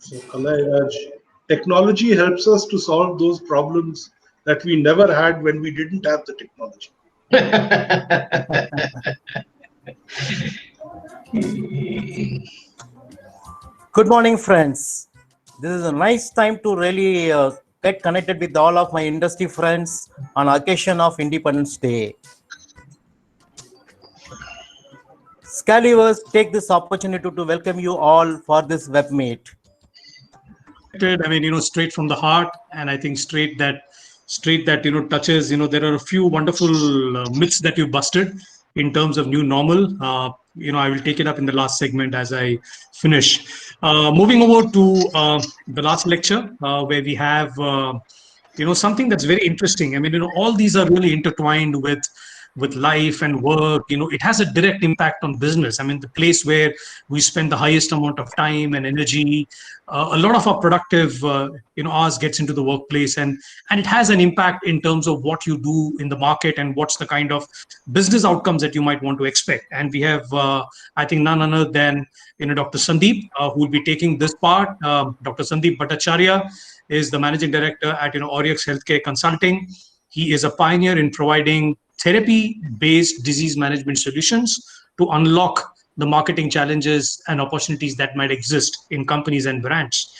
So, Kanai, technology helps us to solve those problems that we never had when we didn't have the technology. Good morning, friends. This is a nice time to really get connected with all of my industry friends on occasion of Independence Day. Scalivers take this opportunity to welcome you all for this web meet. I mean, straight from the heart, and I think straight that touches. There are a few wonderful myths that you busted in terms of new normal. I will take it up in the last segment as I finish. Moving over to the last lecture, where we have something that's very interesting. I mean, all these are really intertwined with life and work. It has a direct impact on business. I mean, the place where we spend the highest amount of time and energy, a lot of our productive hours gets into the workplace, and it has an impact in terms of what you do in the market and what's the kind of business outcomes that you might want to expect. And we have I think none other than Dr. Sandeep, who will be taking this part. Dr. Sandeep Bhattacharya is the managing director at Aurex Healthcare Consulting. He is a pioneer in providing therapy-based disease management solutions to unlock the marketing challenges and opportunities that might exist in companies and brands.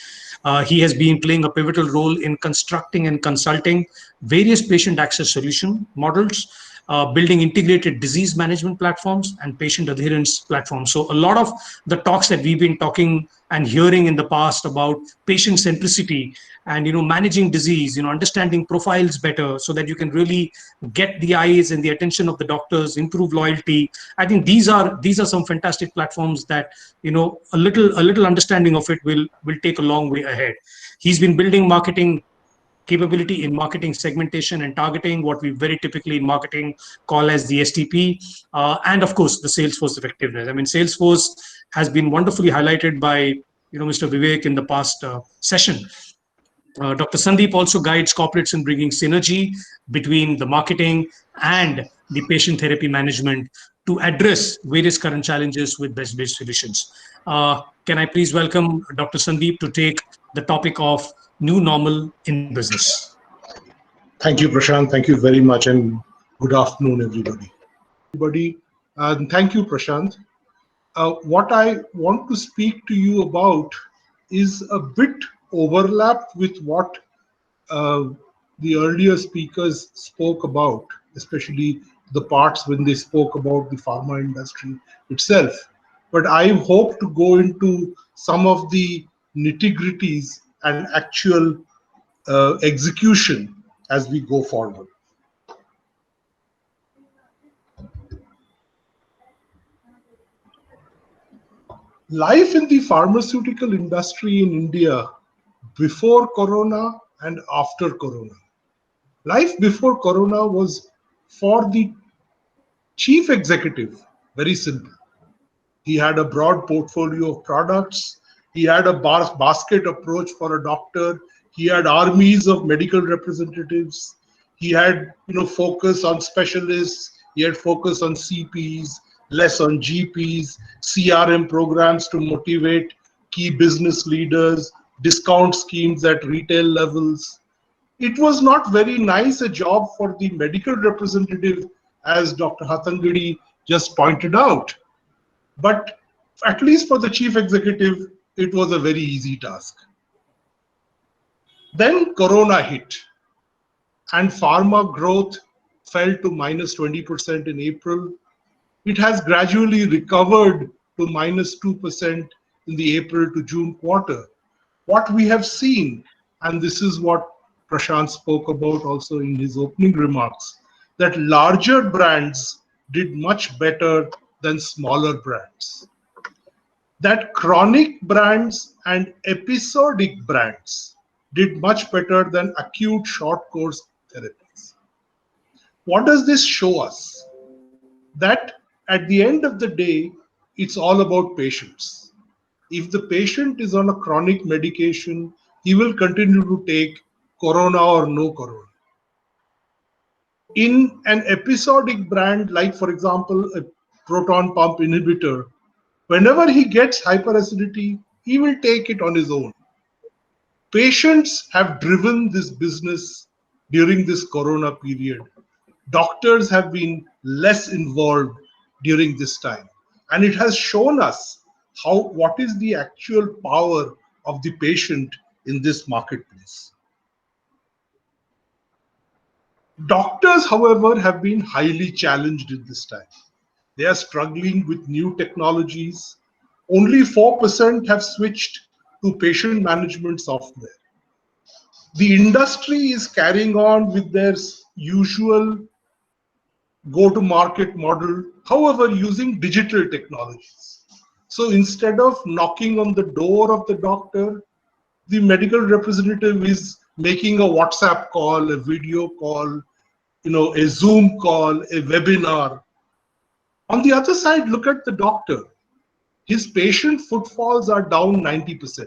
He has been playing a pivotal role in constructing and consulting various patient access solution models, building integrated disease management platforms and patient adherence platforms. So a lot of the talks that we've been talking and hearing in the past about patient centricity and managing disease, understanding profiles better so that you can really get the eyes and the attention of the doctors, improve loyalty. I think these are some fantastic platforms that a little understanding of it will take a long way ahead. He's been building marketing capability in marketing segmentation and targeting, what we very typically in marketing call as the STP, and of course the Salesforce effectiveness. I mean, Salesforce has been wonderfully highlighted by Mr. Vivek in the past session. Dr. Sandeep also guides corporates in bringing synergy between the marketing and the patient therapy management to address various current challenges with best-based solutions. Can I please welcome Dr. Sandeep to take the topic of new normal in business? Thank you, Prashant. Thank you very much, and good afternoon, everybody. And thank you, Prashant. What I want to speak to you about is a bit overlapped with what the earlier speakers spoke about, especially the parts when they spoke about the pharma industry itself. But I hope to go into some of the nitty-gritties and actual execution as we go forward. Life in the pharmaceutical industry in India before Corona and after Corona. Life before Corona was for the chief executive very simple. He had a broad portfolio of products. He had a basket approach for a doctor. He had armies of medical representatives. He had focus on specialists. He had focus on CPs, less on GPs, CRM programs to motivate key business leaders, discount schemes at retail levels. It was not very nice a job for the medical representative, as Dr. Hathangadi just pointed out. But at least for the chief executive, it was a very easy task. Then Corona hit, and pharma growth fell to minus 20% in April. It has gradually recovered to minus 2% in the April to June quarter. What we have seen, and this is what Prashant spoke about also in his opening remarks, that larger brands did much better than smaller brands. That chronic brands and episodic brands did much better than acute short course therapies. What does this show us? That at the end of the day, it's all about patients. If the patient is on a chronic medication, he will continue to take Corona or no Corona. In an episodic brand, like for example, a proton pump inhibitor, whenever he gets hyperacidity, he will take it on his own. Patients have driven this business during this corona period. Doctors have been less involved during this time. And it has shown us what is the actual power of the patient in this marketplace. Doctors, however, have been highly challenged in this time. They are struggling with new technologies. Only 4% have switched to patient management software. The industry is carrying on with their usual go-to-market model, however, using digital technologies. So instead of knocking on the door of the doctor, the medical representative is making a WhatsApp call, a video call, a Zoom call, a webinar. On the other side, look at the doctor. His patient footfalls are down 90%.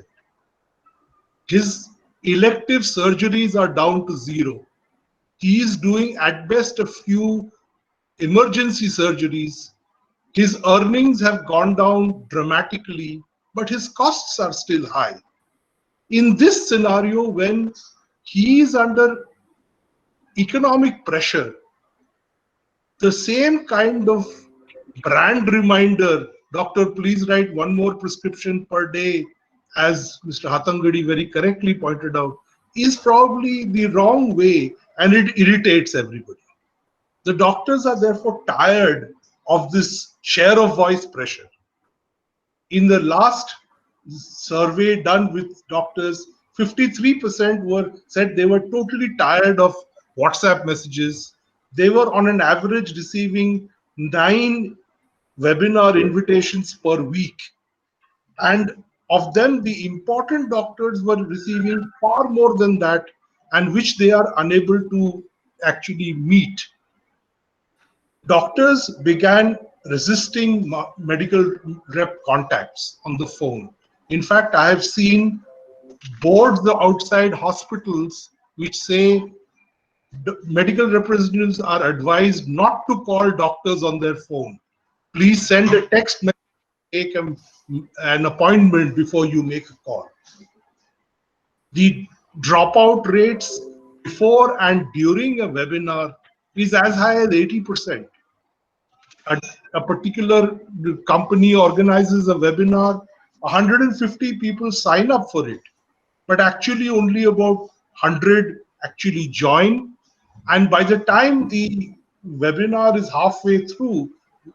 His elective surgeries are down to 0. He is doing at best a few emergency surgeries. His earnings have gone down dramatically, but his costs are still high. In this scenario, when he is under economic pressure, the same kind of brand reminder, doctor, please write one more prescription per day, as Mr. Hatangadi very correctly pointed out, is probably the wrong way, and it irritates everybody. The doctors are therefore tired of this share of voice pressure. In the last survey done with doctors, 53% said they were totally tired of WhatsApp messages. They were on an average receiving 9 webinar invitations per week. And of them, the important doctors were receiving far more than that, and which they are unable to actually meet. Doctors began resisting medical rep contacts on the phone. In fact, I have seen boards outside hospitals which say medical representatives are advised not to call doctors on their phone. Please send a text message, take an appointment before you make a call. The dropout rates before and during a webinar is as high as 80%. A particular company organizes a webinar, 150 people sign up for it, but actually only about 100 actually join. And by the time the webinar is halfway through,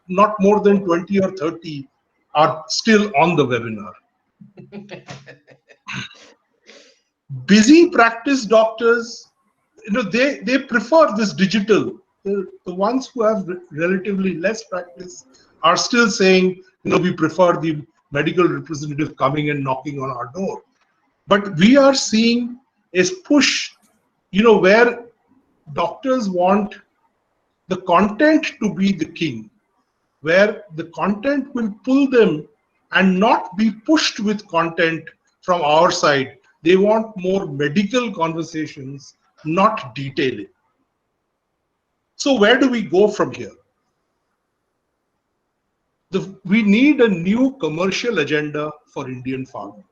not more than 20 or 30 are still on the webinar. Busy practice doctors, they prefer this digital. The ones who have relatively less practice are still saying, we prefer the medical representative coming and knocking on our door. But we are seeing a push, where doctors want the content to be the king, where the content will pull them and not be pushed with content from our side. They want more medical conversations, not detailing. So where do we go from here? We need a new commercial agenda for Indian pharma.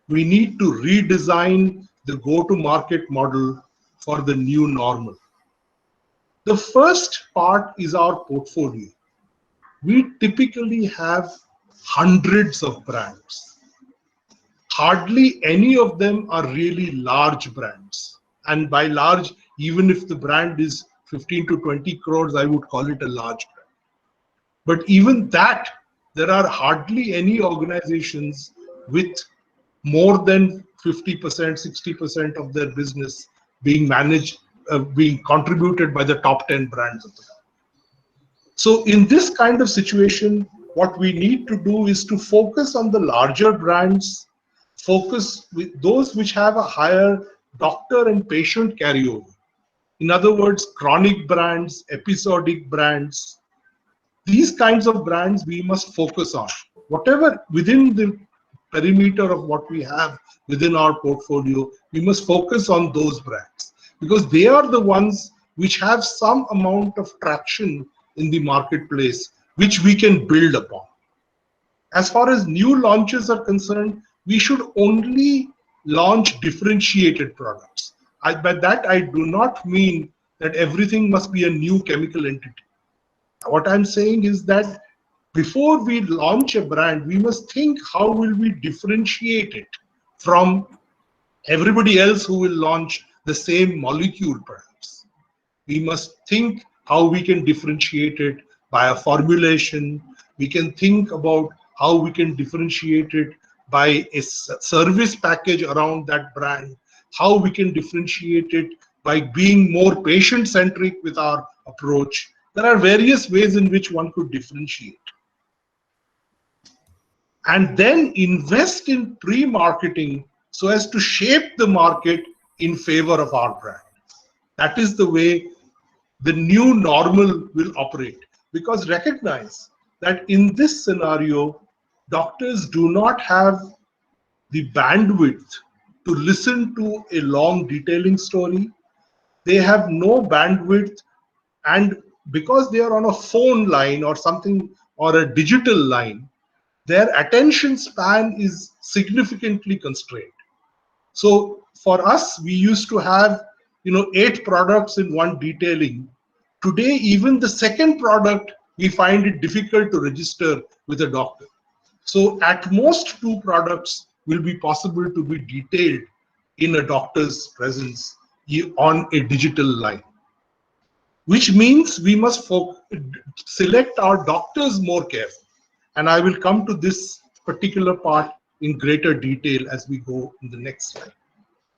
We need to redesign the go-to-market model for the new normal. The first part is our portfolio. We typically have hundreds of brands. Hardly any of them are really large brands. And by large, even if the brand is 15 to 20 crores, I would call it a large brand. But even that, there are hardly any organizations with more than 50%, 60% of their business being managed, being contributed by the top 10 brands of the company. So in this kind of situation, what we need to do is to focus on the larger brands, focus with those which have a higher doctor and patient carryover. In other words, chronic brands, episodic brands, these kinds of brands we must focus on. Whatever within the perimeter of what we have within our portfolio, we must focus on those brands because they are the ones which have some amount of traction in the marketplace, which we can build upon. As far as new launches are concerned, we should only launch differentiated products. By that, I do not mean that everything must be a new chemical entity. What I'm saying is that before we launch a brand, we must think how will we differentiate it from everybody else who will launch the same molecule perhaps. We must think how we can differentiate it by a formulation. We can think about how we can differentiate it by a service package around that brand, how we can differentiate it by being more patient-centric with our approach. There are various ways in which one could differentiate. And then invest in pre-marketing so as to shape the market in favor of our brand. That is the way the new normal will operate. Because recognize that in this scenario, doctors do not have the bandwidth to listen to a long detailing story. They have no bandwidth, and because they are on a phone line or something or a digital line, their attention span is significantly constrained. So for us, we used to have 8 products in one detailing. Today, even the second product, we find it difficult to register with a doctor. So at most 2 products will be possible to be detailed in a doctor's presence on a digital line, which means we must select our doctors more carefully. And I will come to this particular part in greater detail as we go in the next slide.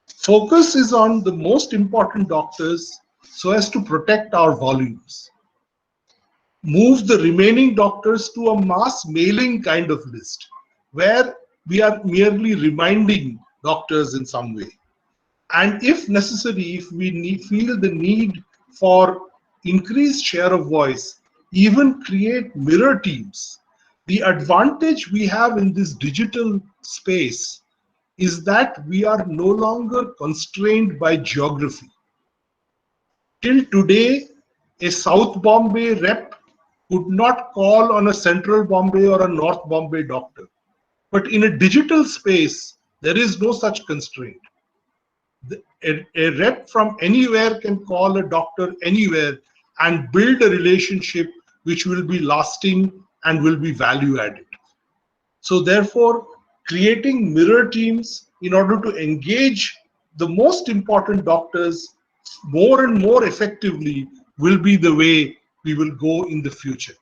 Focus is on the most important doctors so as to protect our volumes. Move the remaining doctors to a mass mailing kind of list where we are merely reminding doctors in some way. And if necessary, if we feel the need for increased share of voice, even create mirror teams. The advantage we have in this digital space is that we are no longer constrained by geography. Till today, a South Bombay rep could not call on a Central Bombay or a North Bombay doctor. But in a digital space, there is no such constraint. A rep from anywhere can call a doctor anywhere and build a relationship which will be lasting and will be value added. So therefore, creating mirror teams in order to engage the most important doctors more and more effectively will be the way we will go in the future.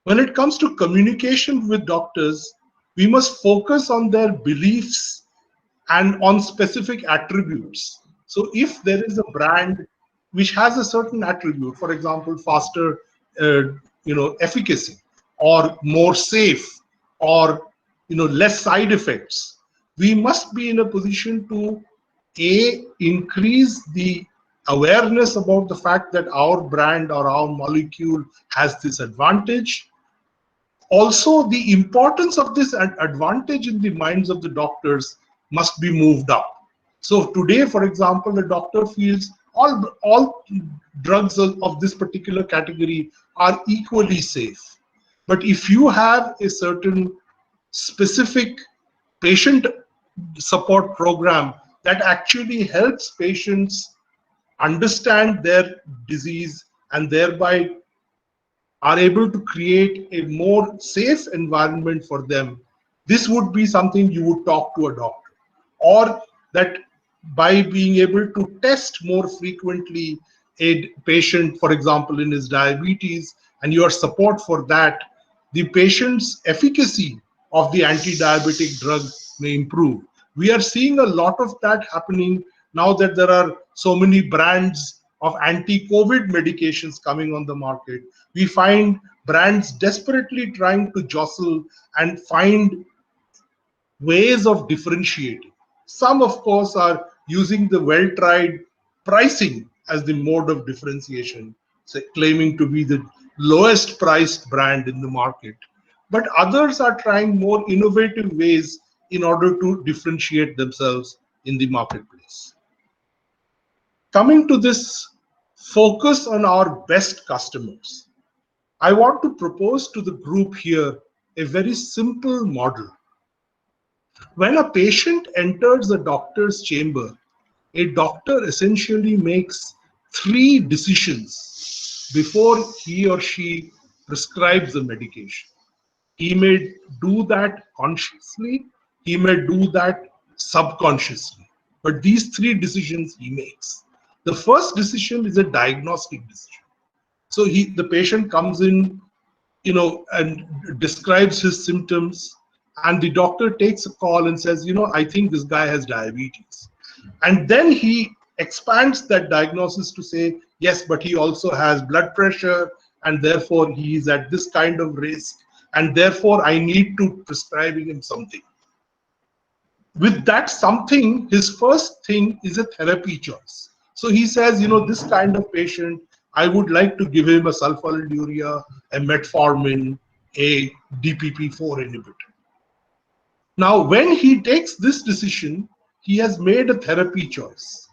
When it comes to communication with doctors, we must focus on their beliefs and on specific attributes. So if there is a brand which has a certain attribute, for example, faster efficacy, or more safe, or less side effects, we must be in a position to increase the awareness about the fact that our brand or our molecule has this advantage. Also, the importance of this advantage in the minds of the doctors must be moved up. So today, for example, the doctor feels all drugs of this particular category are equally safe. But if you have a certain specific patient support program that actually helps patients understand their disease and thereby are able to create a more safe environment for them, this would be something you would talk to a doctor. Or that by being able to test more frequently a patient, for example, in his diabetes, and your support for that, the patient's efficacy of the anti-diabetic drug may improve. We are seeing a lot of that happening now that there are so many brands of anti-COVID medications coming on the market. We find brands desperately trying to jostle and find ways of differentiating. Some, of course, are using the well-tried pricing as the mode of differentiation, claiming to be the lowest priced brand in the market. But others are trying more innovative ways in order to differentiate themselves in the marketplace. Coming to this focus on our best customers, I want to propose to the group here a very simple model. When a patient enters a doctor's chamber, a doctor essentially makes three decisions before he or she prescribes the medication. He may do that consciously, he may do that subconsciously, but these three decisions he makes. The first decision is a diagnostic decision. So the patient comes in, and describes his symptoms, and the doctor takes a call and says, I think this guy has diabetes. And then he expands that diagnosis to say, yes, but he also has blood pressure, and therefore he is at this kind of risk, and therefore I need to prescribing him something. With that something, his first thing is a therapy choice. So he says, this kind of patient, I would like to give him a sulfonylurea, a metformin, a DPP-4 inhibitor. Now, when he takes this decision, he has made a therapy choice.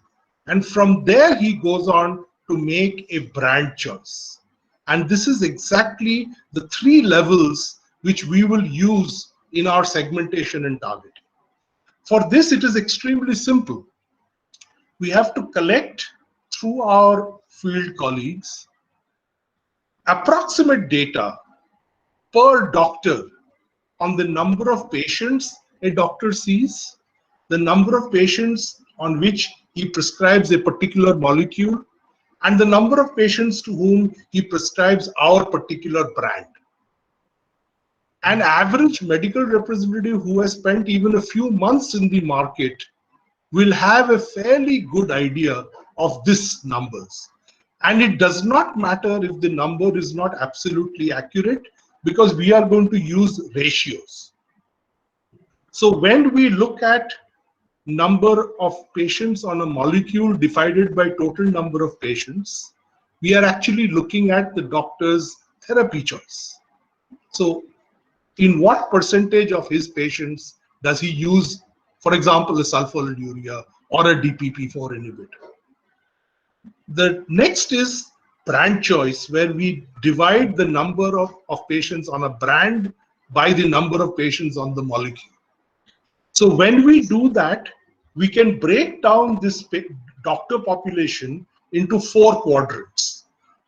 And from there, he goes on to make a brand choice. And this is exactly the three levels which we will use in our segmentation and targeting. For this, it is extremely simple. We have to collect through our field colleagues approximate data per doctor on the number of patients a doctor sees, the number of patients on which he prescribes a particular molecule, and the number of patients to whom he prescribes our particular brand. An average medical representative who has spent even a few months in the market will have a fairly good idea of these numbers. And it does not matter if the number is not absolutely accurate, because we are going to use ratios. So when we look at number of patients on a molecule divided by total number of patients, we are actually looking at the doctor's therapy choice. So in what percentage of his patients does he use, for example, a sulfonylurea or a DPP-4 inhibitor? The next is brand choice, where we divide the number of patients on a brand by the number of patients on the molecule. So when we do that, we can break down this doctor population into 4 quadrants.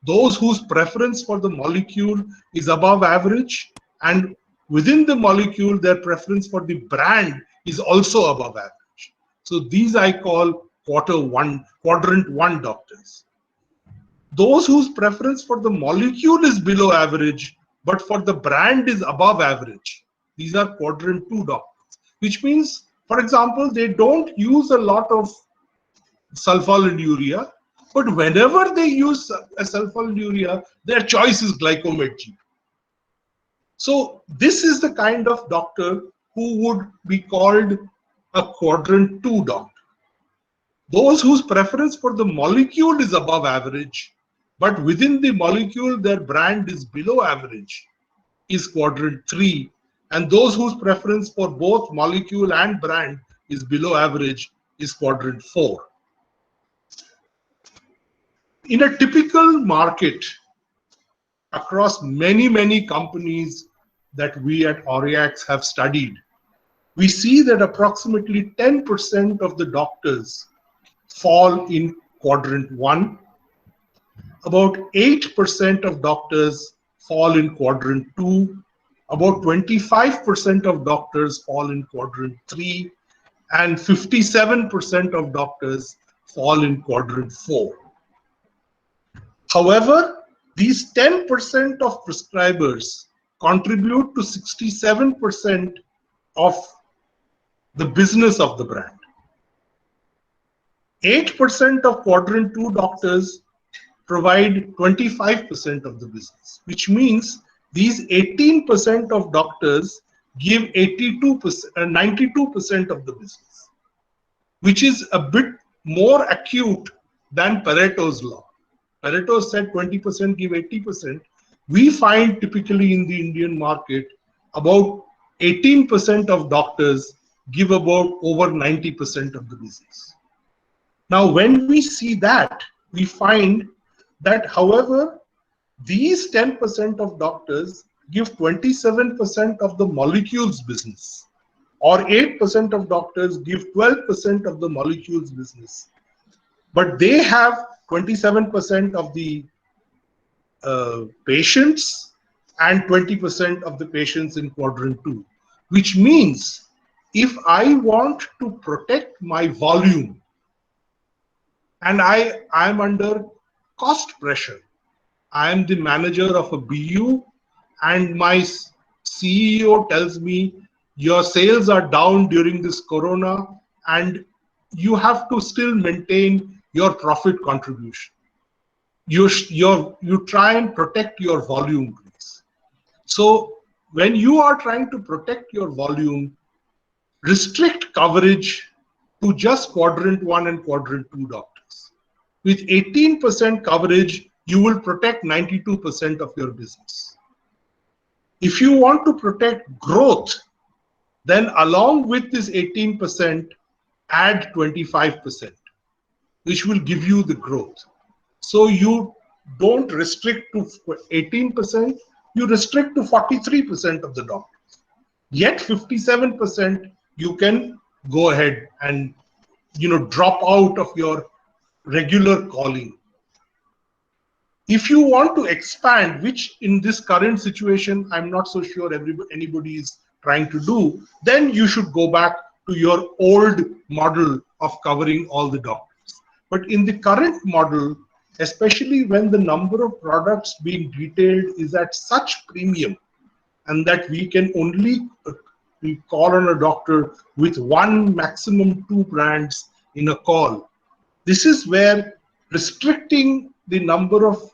Those whose preference for the molecule is above average, and within the molecule, their preference for the brand is also above average. So these I call quadrant 1 doctors. Those whose preference for the molecule is below average, but for the brand is above average, these are quadrant 2 doctors, which means, for example, they don't use a lot of sulfonylurea, but whenever they use a sulfonylurea, their choice is Glycomed G. So this is the kind of doctor who would be called a quadrant 2 doctor. Those whose preference for the molecule is above average, but within the molecule their brand is below average, is quadrant 3. And those whose preference for both molecule and brand is below average is quadrant 4. In a typical market, across many companies that we at Aureax have studied, we see that approximately 10% of the doctors fall in quadrant 1. About 8% of doctors fall in quadrant 2. About 25% of doctors fall in quadrant 3. And 57% of doctors fall in quadrant 4. However, these 10% of prescribers contribute to 67% of the business of the brand. 8% of quadrant 2 doctors provide 25% of the business, which means these 18% of doctors give 92% of the business, which is a bit more acute than Pareto's law. Pareto said 20% give 80%. We find typically in the Indian market about 18% of doctors give about over 90% of the business. Now, when we see that, we find that, however, these 10% of doctors give 27% of the molecules business. or 8% of doctors give 12% of the molecules business. But they have 27% of the patients and 20% of the patients in quadrant 2, which means if I want to protect my volume and I am under cost pressure, I am the manager of a BU and my CEO tells me your sales are down during this corona and you have to still maintain your profit contribution. You try and protect your volume, please. So when you are trying to protect your volume, restrict coverage to just quadrant 1 and quadrant 2 doctors. With 18% coverage, you will protect 92% of your business. If you want to protect growth, then along with this 18%, add 25%, which will give you the growth. So you don't restrict to 18%, you restrict to 43% of the doctors. Yet 57% you can go ahead and drop out of your regular calling. If you want to expand, which in this current situation I'm not so sure anybody is trying to do, then you should go back to your old model of covering all the doctors. But in the current model, especially when the number of products being detailed is at such premium and that we can only call on a doctor with 1, maximum 2 brands in a call, this is where restricting the number of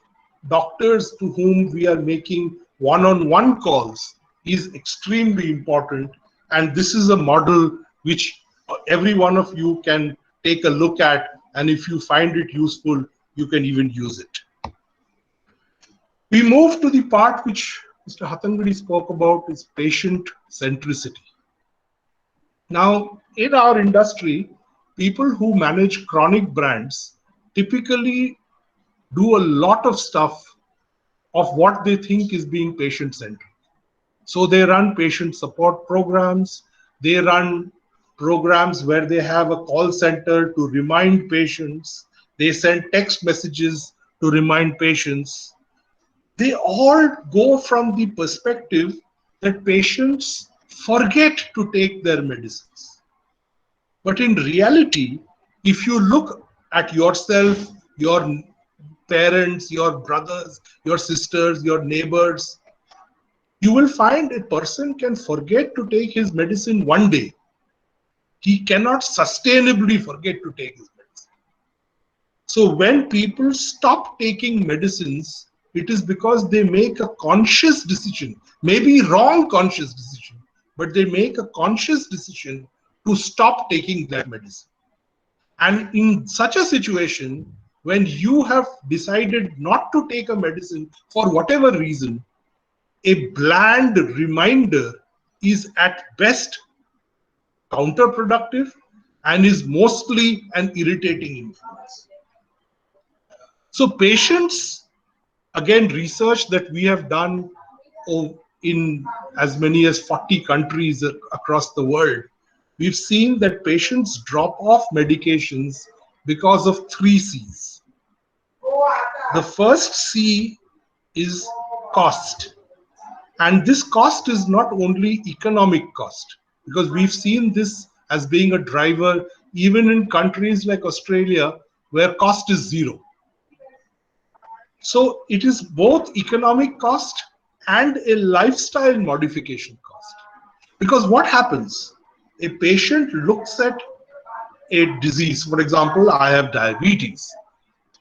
doctors to whom we are making one-on-one calls is extremely important. And this is a model which every one of you can take a look at, and if you find it useful, you can even use it. We move to the part which Mr. Hattangadi spoke about, is patient centricity. Now, in our industry, people who manage chronic brands typically do a lot of stuff of what they think is being patient-centric. So they run patient support programs, they run programs where they have a call center to remind patients, they send text messages to remind patients. They all go from the perspective that patients forget to take their medicines. But in reality, if you look at yourself, your parents, your brothers, your sisters, your neighbors, you will find a person can forget to take his medicine one day. He cannot sustainably forget to take his medicine. So when people stop taking medicines, it is because they make a conscious decision, maybe wrong conscious decision, but they make a conscious decision to stop taking that medicine. And in such a situation, when you have decided not to take a medicine for whatever reason, a bland reminder is at best counterproductive and is mostly an irritating influence. So patients, again, research that we have done in as many as 40 countries across the world, we've seen that patients drop off medications because of 3 C's. The first C is cost. And this cost is not only economic cost, because we've seen this as being a driver even in countries like Australia, where cost is 0. So it is both economic cost and a lifestyle modification cost. Because what happens? A patient looks at a disease. For example, I have diabetes.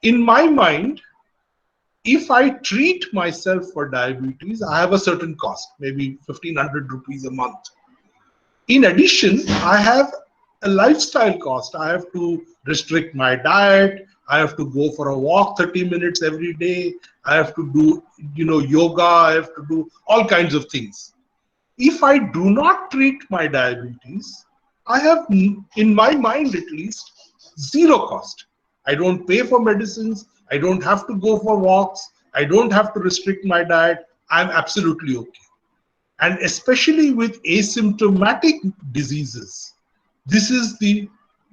In my mind, if I treat myself for diabetes, I have a certain cost, maybe 1,500 rupees a month. In addition, I have a lifestyle cost. I have to restrict my diet. I have to go for a walk 30 minutes every day. I have to do, yoga. I have to do all kinds of things. If I do not treat my diabetes, I have, in my mind at least, 0 cost. I don't pay for medicines. I don't have to go for walks. I don't have to restrict my diet. I'm absolutely okay. And especially with asymptomatic diseases, this is the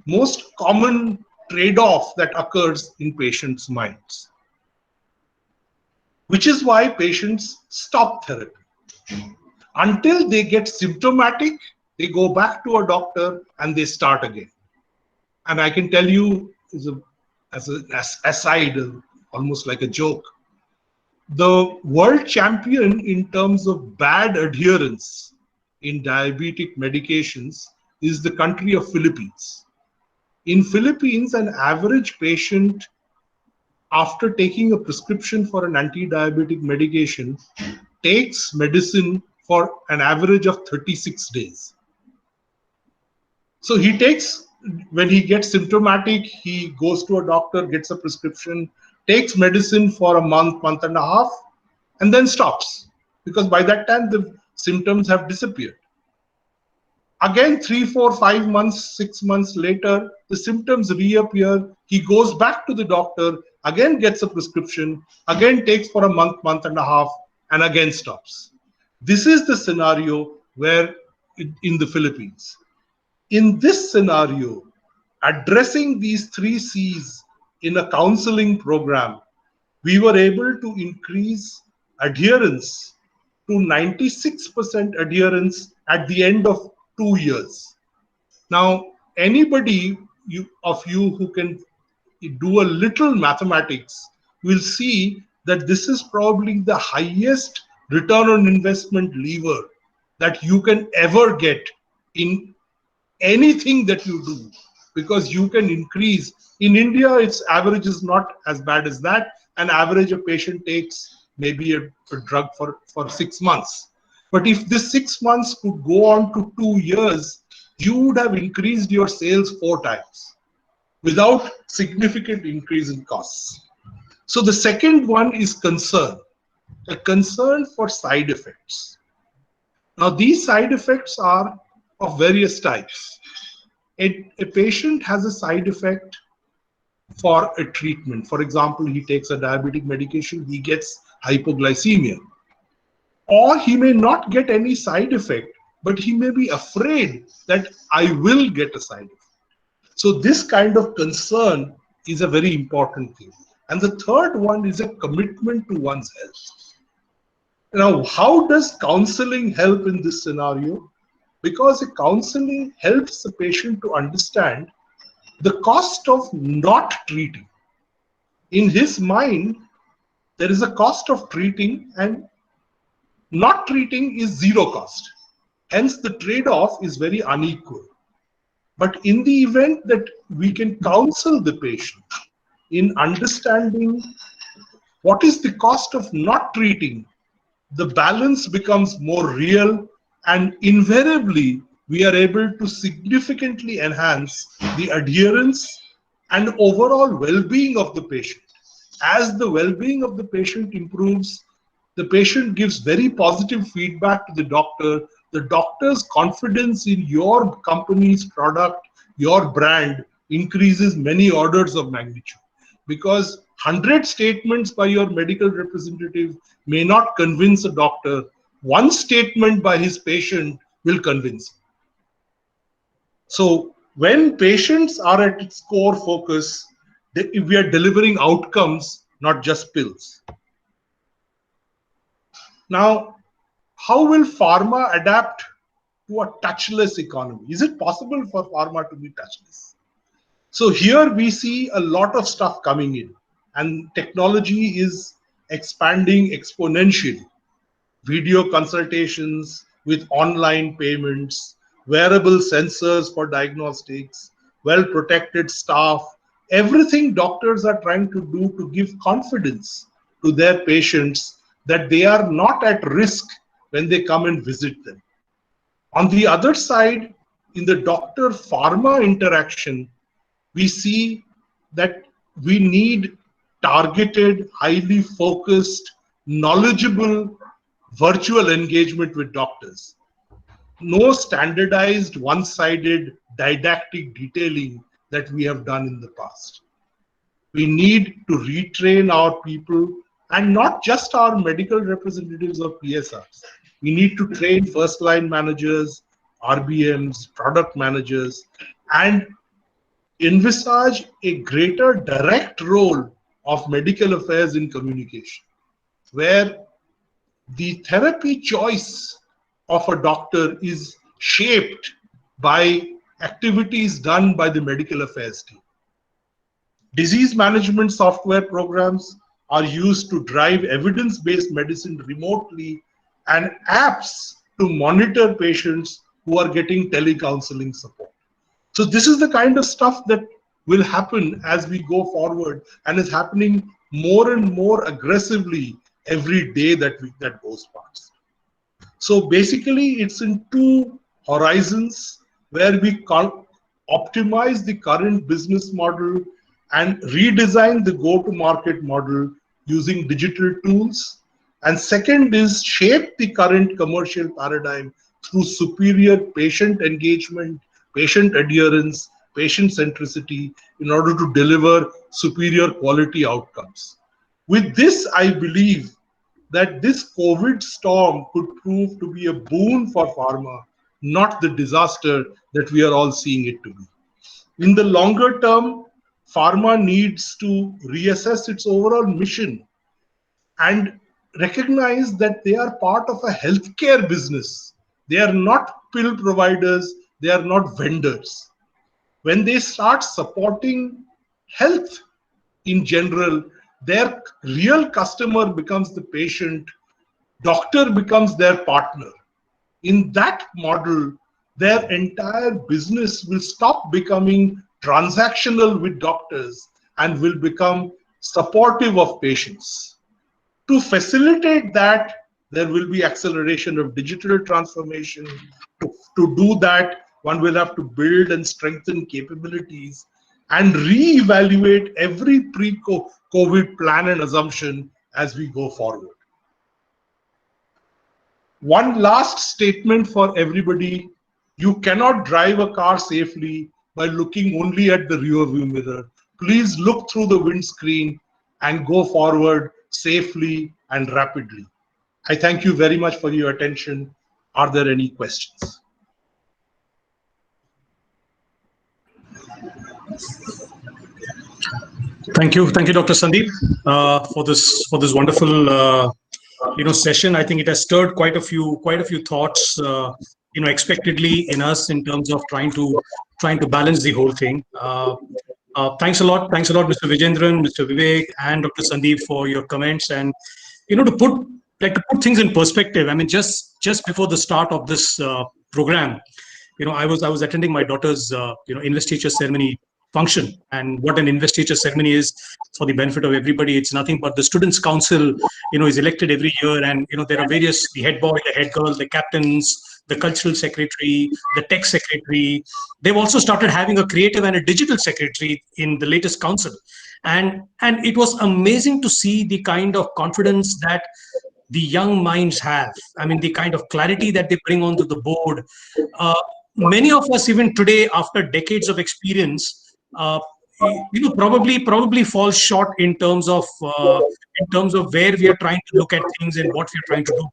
most common trade-off that occurs in patients' minds, which is why patients stop therapy. Until they get symptomatic, they go back to a doctor and they start again. And I can tell you, as an aside, almost like a joke, the world champion in terms of bad adherence in diabetic medications is the country of Philippines. In Philippines, an average patient, after taking a prescription for an anti-diabetic medication, takes medicine for an average of 36 days. So he takes, when he gets symptomatic, he goes to a doctor, gets a prescription, takes medicine for a month, month and a half, and then stops, because by that time the symptoms have disappeared. Again, 3, 4, 5 months, 6 months later, the symptoms reappear. He goes back to the doctor, again gets a prescription, again takes for a month, month and a half, and again stops. This is the scenario where in the Philippines. In this scenario, addressing these 3 C's in a counseling program, we were able to increase adherence to 96% adherence at the end of 2 years. Now, anybody of you who can do a little mathematics will see that this is probably the highest return on investment lever that you can ever get in anything that you do, because you can increase. In India, its average is not as bad as that. An average a patient takes maybe a drug for 6 months. But if this 6 months could go on to 2 years, you would have increased your sales 4 times without significant increase in costs. So the second one is concern, a concern for side effects. Now, these side effects are of various types. A patient has a side effect for a treatment. For example, he takes a diabetic medication, he gets hypoglycemia. Or he may not get any side effect, but he may be afraid that I will get a side effect. So this kind of concern is a very important thing. And the third one is a commitment to one's health. Now, how does counseling help in this scenario? Because counseling helps the patient to understand the cost of not treating. In his mind, there is a cost of treating, and not treating is zero cost. Hence, the trade-off is very unequal. But in the event that we can counsel the patient in understanding what is the cost of not treating, the balance becomes more real, and invariably we are able to significantly enhance the adherence and overall well-being of the patient. As the well-being of the patient improves, the patient gives very positive feedback to the doctor. The doctor's confidence in your company's product, your brand, increases many orders of magnitude. Because 100 statements by your medical representative may not convince a doctor. One statement by his patient will convince him. So when patients are at its core focus, we are delivering outcomes, not just pills. Now, how will pharma adapt to a touchless economy? Is it possible for pharma to be touchless? So here we see a lot of stuff coming in, and technology is expanding exponentially. Video consultations with online payments, wearable sensors for diagnostics, well-protected staff, everything doctors are trying to do to give confidence to their patients that they are not at risk when they come and visit them. On the other side, in the doctor-pharma interaction, we see that we need targeted, highly focused, knowledgeable virtual engagement with doctors. No standardized, one-sided didactic detailing that we have done in the past. We need to retrain our people, and not just our medical representatives or PSRs. We need to train first line managers, RBMs, product managers, and envisage a greater direct role of medical affairs in communication, where the therapy choice of a doctor is shaped by activities done by the medical affairs team. Disease management software programs are used to drive evidence-based medicine remotely, and apps to monitor patients who are getting telecounseling support. So this is the kind of stuff that will happen as we go forward, and is happening more and more aggressively every day that goes past. So basically, it's in two horizons where we optimize the current business model and redesign the go-to-market model using digital tools. And second is shape the current commercial paradigm through superior patient engagement, patient adherence, patient centricity in order to deliver superior quality outcomes. With this, I believe that this COVID storm could prove to be a boon for pharma, not the disaster that we are all seeing it to be. In the longer term, pharma needs to reassess its overall mission and recognize that they are part of a healthcare business. They are not pill providers, they are not vendors. When they start supporting health in general, their real customer becomes the patient, doctor becomes their partner. In that model, their entire business will stop becoming transactional with doctors and will become supportive of patients. To facilitate that, there will be acceleration of digital transformation. To do that, one will have to build and strengthen capabilities and re-evaluate every pre-COVID plan and assumption as we go forward. One last statement for everybody: you cannot drive a car safely by looking only at the rear view mirror. Please look through the windscreen and go forward safely and rapidly. I thank you very much for your attention. Are there any questions? Thank you, Dr. Sandeep, for this wonderful session. I think it has stirred quite a few thoughts, expectedly in us in terms of trying to balance the whole thing. Thanks a lot, Mr. Vijendran, Mr. Vivek, and Dr. Sandeep for your comments, and to put things in perspective. I mean, just before the start of this program, I was attending my daughter's investiture ceremony function. And what an investiture ceremony is, for the benefit of everybody, it's nothing but the students' council is elected every year, and there are various, the head boy, the head girl, the captains, the cultural secretary, the tech secretary. They've also started having a creative and a digital secretary in the latest council, and it was amazing to see the kind of confidence that the young minds have. I mean, the kind of clarity that they bring onto the board. Many of us, even today, after decades of experience, probably fall short in terms of where we are trying to look at things and what we are trying to do.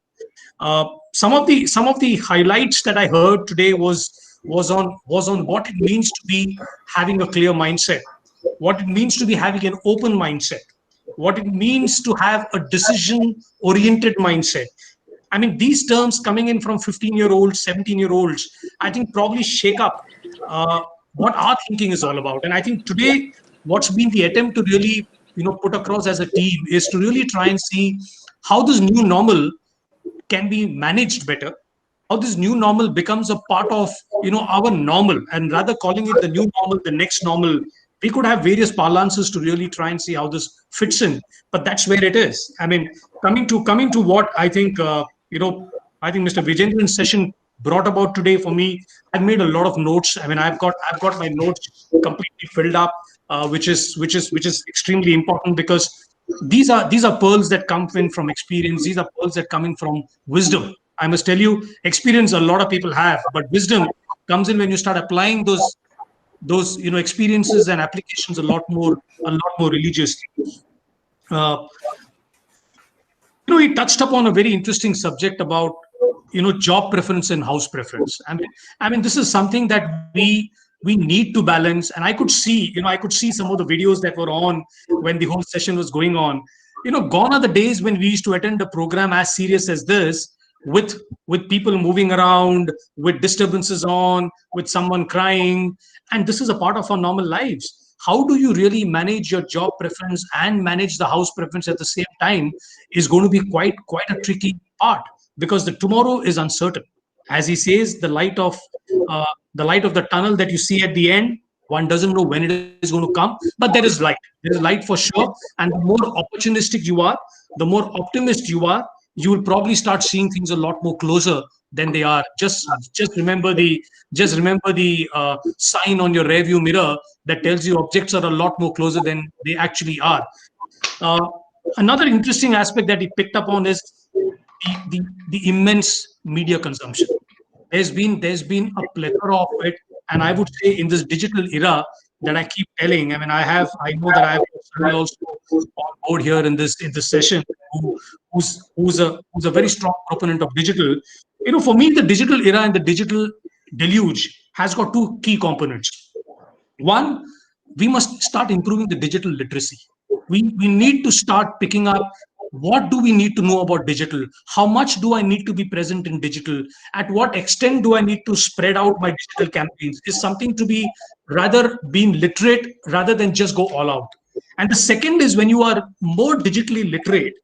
Some of the highlights that I heard today was on what it means to be having a clear mindset, what it means to be having an open mindset, what it means to have a decision-oriented mindset. I mean, these terms coming in from 15-year-olds, 17-year-olds, I think probably shake up what our thinking is all about. And I think today, what's been the attempt to really, put across as a team is to really try and see how this new normal can be managed better, how this new normal becomes a part of, our normal, and rather calling it the new normal, the next normal. We could have various parlances to really try and see how this fits in, but that's where it is. I mean, coming to what I think, I think Mr. Vijendran's session brought about today for me. I've made a lot of notes. I mean, I've got my notes completely filled up, which is extremely important, because these are pearls that come in from experience. These are pearls that come in from wisdom. I must tell you, experience a lot of people have, but wisdom comes in when you start applying those experiences and applications a lot more religiously. He touched upon a very interesting subject about job preference and house preference. I mean, this is something that we need to balance. And I could see some of the videos that were on when the whole session was going on. Gone are the days when we used to attend a program as serious as this, with people moving around, with disturbances on, with someone crying, and this is a part of our normal lives. How do you really manage your job preference and manage the house preference at the same time is going to be quite a tricky part, because the tomorrow is uncertain. As he says, the light of the tunnel that you see at the end, one doesn't know when it is going to come, but there is light. There is light for sure. And the more opportunistic you are, the more optimist you are, you will probably start seeing things a lot more closer than they are. Just remember the sign on your rear view mirror that tells you objects are a lot more closer than they actually are. Uh, Another interesting aspect that he picked up on is the immense media consumption. There's been a plethora of it, and I would say in this digital era that I keep telling. I know that I have Sunil also on board here in this session, who's a very strong proponent of digital. For me, the digital era and the digital deluge has got two key components. One, we must start improving the digital literacy. We need to start picking up, what do we need to know about digital, how much do I need to be present in digital, at what extent do I need to spread out my digital campaigns, is something to be rather being literate rather than just go all out. And the second is, when you are more digitally literate,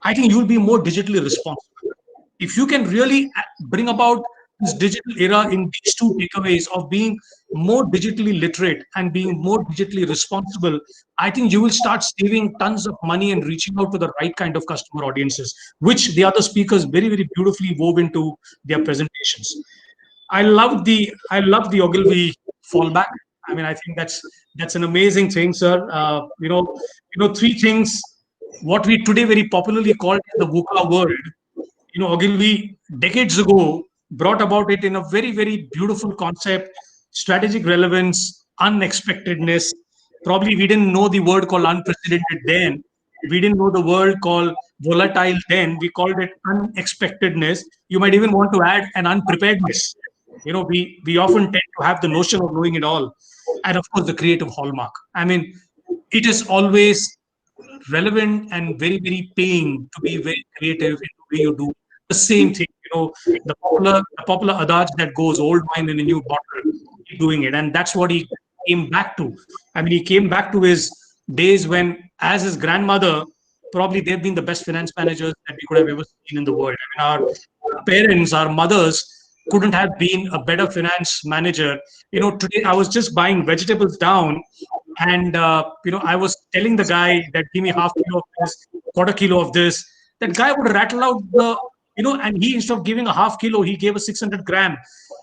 I think you will be more digitally responsible. If you can really bring about this digital era in these two takeaways of being more digitally literate and being more digitally responsible, I think you will start saving tons of money and reaching out to the right kind of customer audiences, which the other speakers very, very beautifully wove into their presentations. I love the Ogilvy fallback. I think that's an amazing thing, sir. Three things what we today very popularly call the VUCA world. Ogilvy decades ago brought about it in a very, very beautiful concept: strategic relevance, unexpectedness. Probably we didn't know the word called unprecedented then. We didn't know the word called volatile then. We called it unexpectedness. You might even want to add an unpreparedness. We often tend to have the notion of knowing it all. And of course, the creative hallmark. It is always relevant and very, very paying to be very creative in the way you do the same thing. The popular adage that goes, old wine in a new bottle, keep doing it. And that's what he came back to. He came back to his days when, as his grandmother, probably they've been the best finance managers that we could have ever seen in the world. Our parents, our mothers, couldn't have been a better finance manager. Today I was just buying vegetables down, and I was telling the guy that give me half kilo of this, quarter kilo of this. That guy would rattle out and he, instead of giving a half kilo, he gave a 600 gram.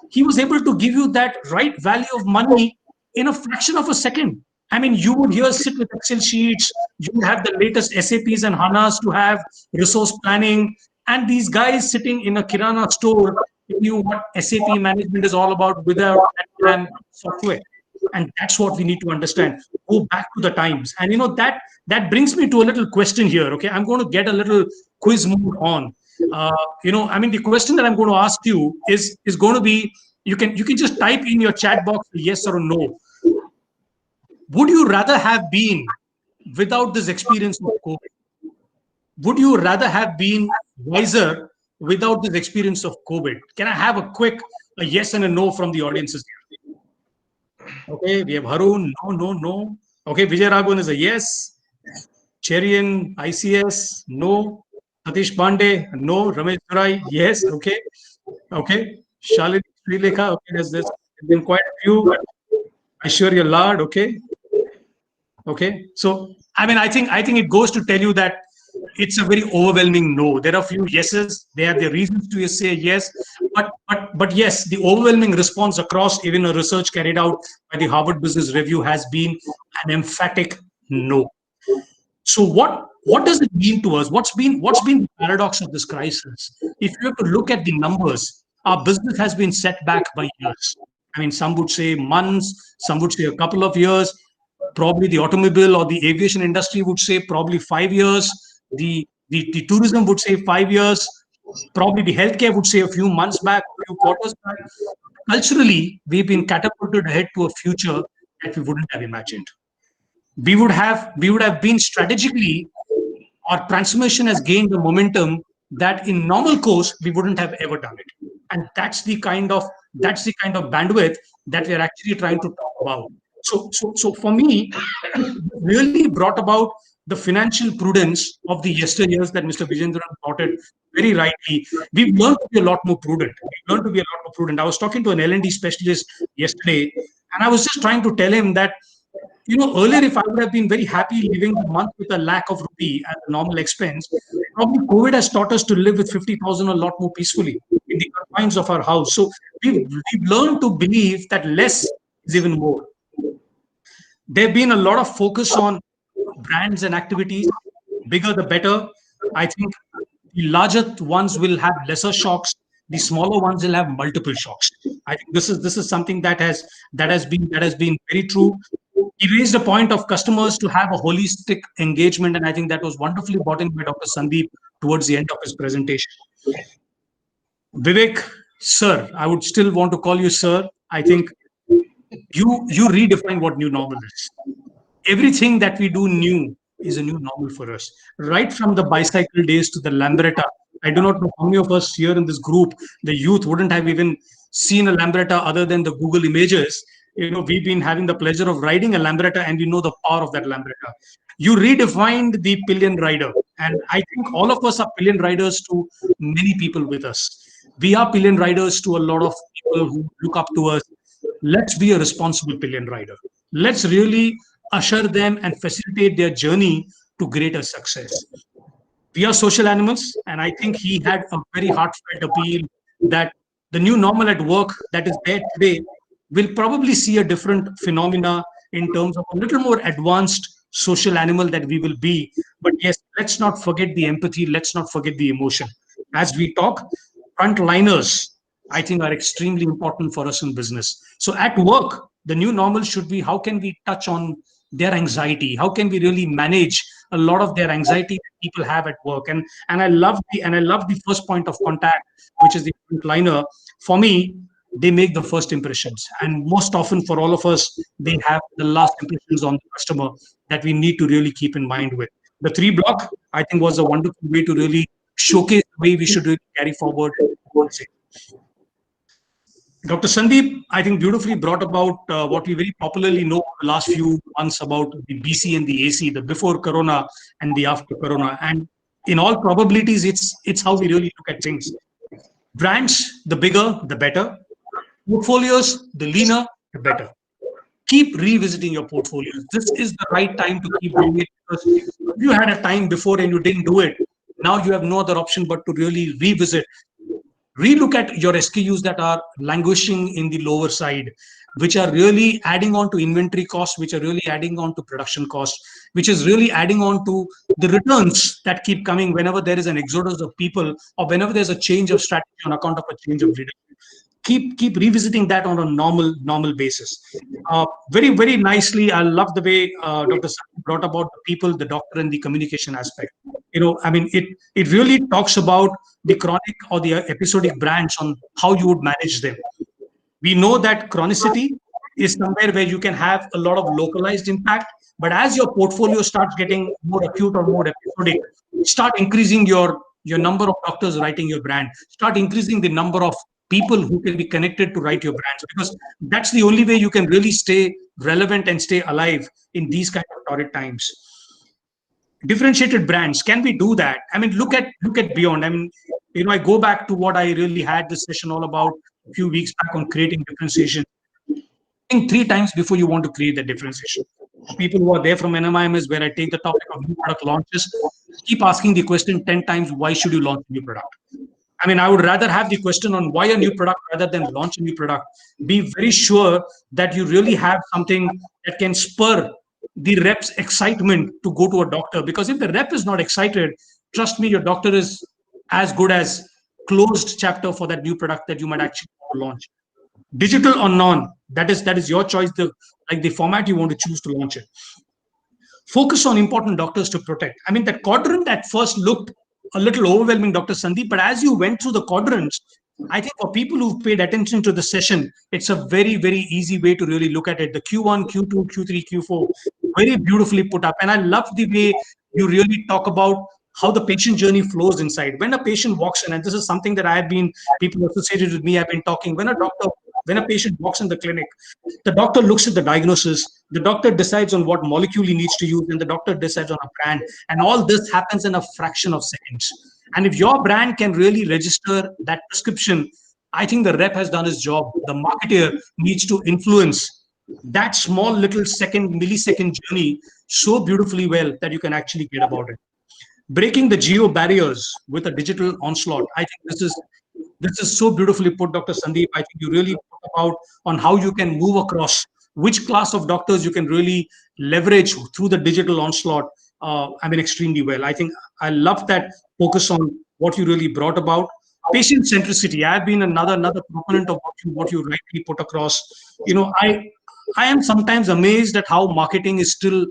He was able to give you that right value of money in a fraction of a second. You would here sit with Excel sheets, you would have the latest SAPs and HANAs to have resource planning, and these guys sitting in a Kirana store knew what SAP management is all about without that plan software. And that's what we need to understand. Go back to the times. And that brings me to a little question here. Okay, I'm going to get a little quiz mood on. The question that I'm going to ask you is going to be, you can just type in your chat box yes or no. Would you rather have been without this experience of COVID? Would you rather have been wiser without this experience of COVID? Can I have a yes and a no from the audiences here? Okay, we have Harun, no. Okay, Vijay Raghavan is a yes. Cherian, ICS, no. Satish Pandey, no. Ramesh Durai, yes. Okay. Shalini Sri Lekha, okay, there's been quite a few. Aishwarya Lad, okay. So I think it goes to tell you that it's a very overwhelming no. There are a few yeses. They have their reasons to say yes, but yes, the overwhelming response across even a research carried out by the Harvard Business Review has been an emphatic no. So what does it mean to us? What's been the paradox of this crisis? If you have to look at the numbers, our business has been set back by years. Some would say months, some would say a couple of years. Probably the automobile or the aviation industry would say probably 5 years. The tourism would say 5 years. Probably the healthcare would say a few months back, a few quarters back. Culturally, we've been catapulted ahead to a future that we wouldn't have imagined. We would have been strategically, our transformation has gained the momentum that in normal course we wouldn't have ever done it. And that's the kind of bandwidth that we are actually trying to talk about. So for me, really brought about the financial prudence of the yesteryears that Mr. Vijendran brought it very rightly. We've learned to be a lot more prudent. We've learned to be a lot more prudent. I was talking to an L&D specialist yesterday, and I was just trying to tell him that, earlier, if I would have been very happy living the month with a lakh of rupee as a normal expense, probably COVID has taught us to live with 50,000 a lot more peacefully in the confines of our house. So we've learned to believe that less is even more. There've been a lot of focus on brands and activities, bigger the better. I think the larger ones will have lesser shocks. The smaller ones will have multiple shocks. I think this is something that has been very true. He raised a point of customers to have a holistic engagement, and I think that was wonderfully brought in by Dr. Sandeep towards the end of his presentation. Vivek, sir, I would still want to call you sir. I think you redefine what new normal is. Everything that we do new is a new normal for us. Right from the bicycle days to the Lambretta. I do not know how many of us here in this group, the youth, wouldn't have even seen a Lambretta other than the Google images. We've been having the pleasure of riding a Lambretta, and we know the power of that Lambretta. You redefined the pillion rider, and I think all of us are pillion riders to many people with us. We are pillion riders to a lot of people who look up to us. Let's be a responsible pillion rider. Let's really usher them and facilitate their journey to greater success. We are social animals, and I think he had a very heartfelt appeal that the new normal at work that is there today will probably see a different phenomena in terms of a little more advanced social animal that we will be. But yes, let's not forget the empathy, let's not forget the emotion. As we talk, frontliners, I think, are extremely important for us in business. So at work, the new normal should be how can we touch on their anxiety? How can we really manage a lot of their anxiety that people have at work? And I love the first point of contact, which is the frontliner. For me, they make the first impressions, and most often for all of us, they have the last impressions on the customer that we need to really keep in mind with. The 3 block, I think, was a wonderful way to really showcase the way we should really carry forward. Dr. Sandeep, I think, beautifully brought about what we very popularly know the last few months about the BC and the AC, the before Corona and the after Corona. And in all probabilities, it's how we really look at things. Brands, the bigger, the better. Portfolios, the leaner, the better. Keep revisiting your portfolios. This is the right time to keep doing it, because if you had a time before and you didn't do it, now you have no other option but to really revisit. Relook at your SKUs that are languishing in the lower side, which are really adding on to inventory costs, which are really adding on to production costs, which is really adding on to the returns that keep coming whenever there is an exodus of people or whenever there's a change of strategy on account of a change of leadership. Keep revisiting that on a normal basis. Very nicely, I love the way Dr. Sani brought about the people, the doctor, and the communication aspect. I mean, it really talks about the chronic or the episodic brands on how you would manage them. We know that chronicity is somewhere where you can have a lot of localized impact, but as your portfolio starts getting more acute or more episodic, start increasing your number of doctors writing your brand, start increasing the number of people who can be connected to write your brands, because that's the only way you can really stay relevant and stay alive in these kind of torrid times. Differentiated brands, can we do that? I mean, look at beyond. I mean, I go back to what I really had this session all about a few weeks back on creating differentiation. Think 3 times before you want to create that differentiation. People who are there from NMIMS, where I take the topic of new product launches, keep asking the question 10 times, why should you launch a new product? I mean, I would rather have the question on why a new product rather than launch a new product. Be very sure that you really have something that can spur the rep's excitement to go to a doctor. Because if the rep is not excited, trust me, your doctor is as good as closed chapter for that new product that you might actually launch. Digital or non, that is your choice, the format you want to choose to launch it. Focus on important doctors to protect. I mean, that quadrant at first looked a little overwhelming, Dr. Sandeep, but as you went through the quadrants, I think for people who've paid attention to the session, it's a very, very easy way to really look at it. The Q1, Q2, Q3, Q4, very beautifully put up. And I love the way you really talk about how the patient journey flows inside. When a patient walks in, and this is something that people associated with me have been talking, when a patient walks in the clinic, the doctor looks at the diagnosis, the doctor decides on what molecule he needs to use, and the doctor decides on a brand. And all this happens in a fraction of seconds. And if your brand can really register that prescription, I think the rep has done his job. The marketer needs to influence that small little millisecond journey so beautifully well that you can actually get about it. Breaking the geo barriers with a digital onslaught. I think this is so beautifully put, Dr. Sandeep. I think you really talk about on how you can move across, which class of doctors you can really leverage through the digital onslaught. Extremely well. I think I love that focus on what you really brought about. Patient centricity. I've been another proponent of what you rightly put across. I am sometimes amazed at how marketing is still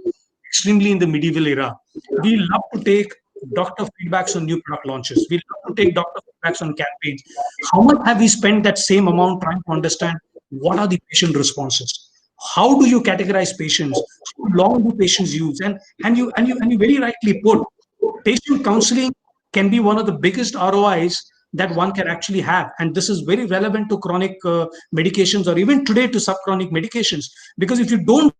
extremely in the medieval era. We love to take doctor feedbacks on new product launches. We love to take doctor feedbacks on campaigns. How much have we spent that same amount trying to understand what are the patient responses? How do you categorize patients? How long do patients use? And you very rightly put, patient counseling can be one of the biggest ROIs that one can actually have. And this is very relevant to chronic medications, or even today to subchronic medications. Because if you don't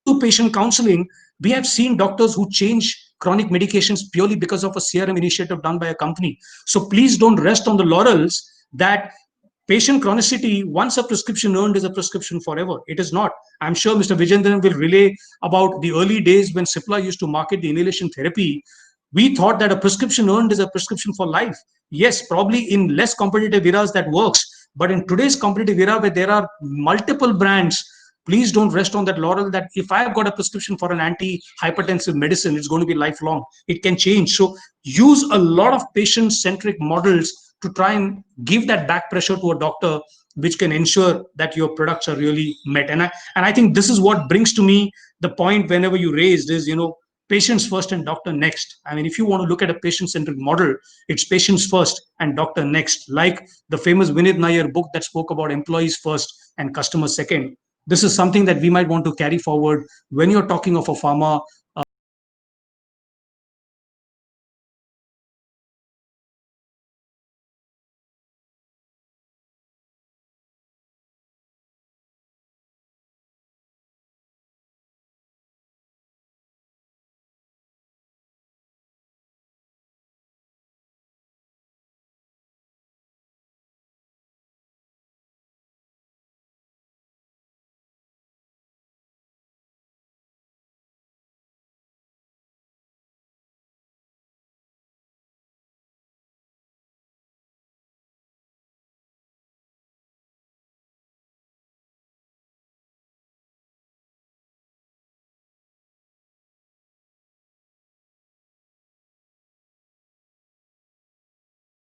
do patient counseling, we have seen doctors who change chronic medications purely because of a CRM initiative done by a company. So please don't rest on the laurels that patient chronicity, once a prescription earned, is a prescription forever. It is not. I'm sure Mr. Vijendran will relay about the early days when Cipla used to market the inhalation therapy. We thought that a prescription earned is a prescription for life. Yes, probably in less competitive eras that works. But in today's competitive era where there are multiple brands, please don't rest on that laurel that if I've got a prescription for an anti-hypertensive medicine, it's going to be lifelong. It can change. So use a lot of patient-centric models to try and give that back pressure to a doctor, which can ensure that your products are really met. And I think this is what brings to me the point whenever you raised is, patients first and doctor next. I mean, if you want to look at a patient-centric model, it's patients first and doctor next. Like the famous Vinith Nair book that spoke about employees first and customers second. This is something that we might want to carry forward when you're talking of a pharma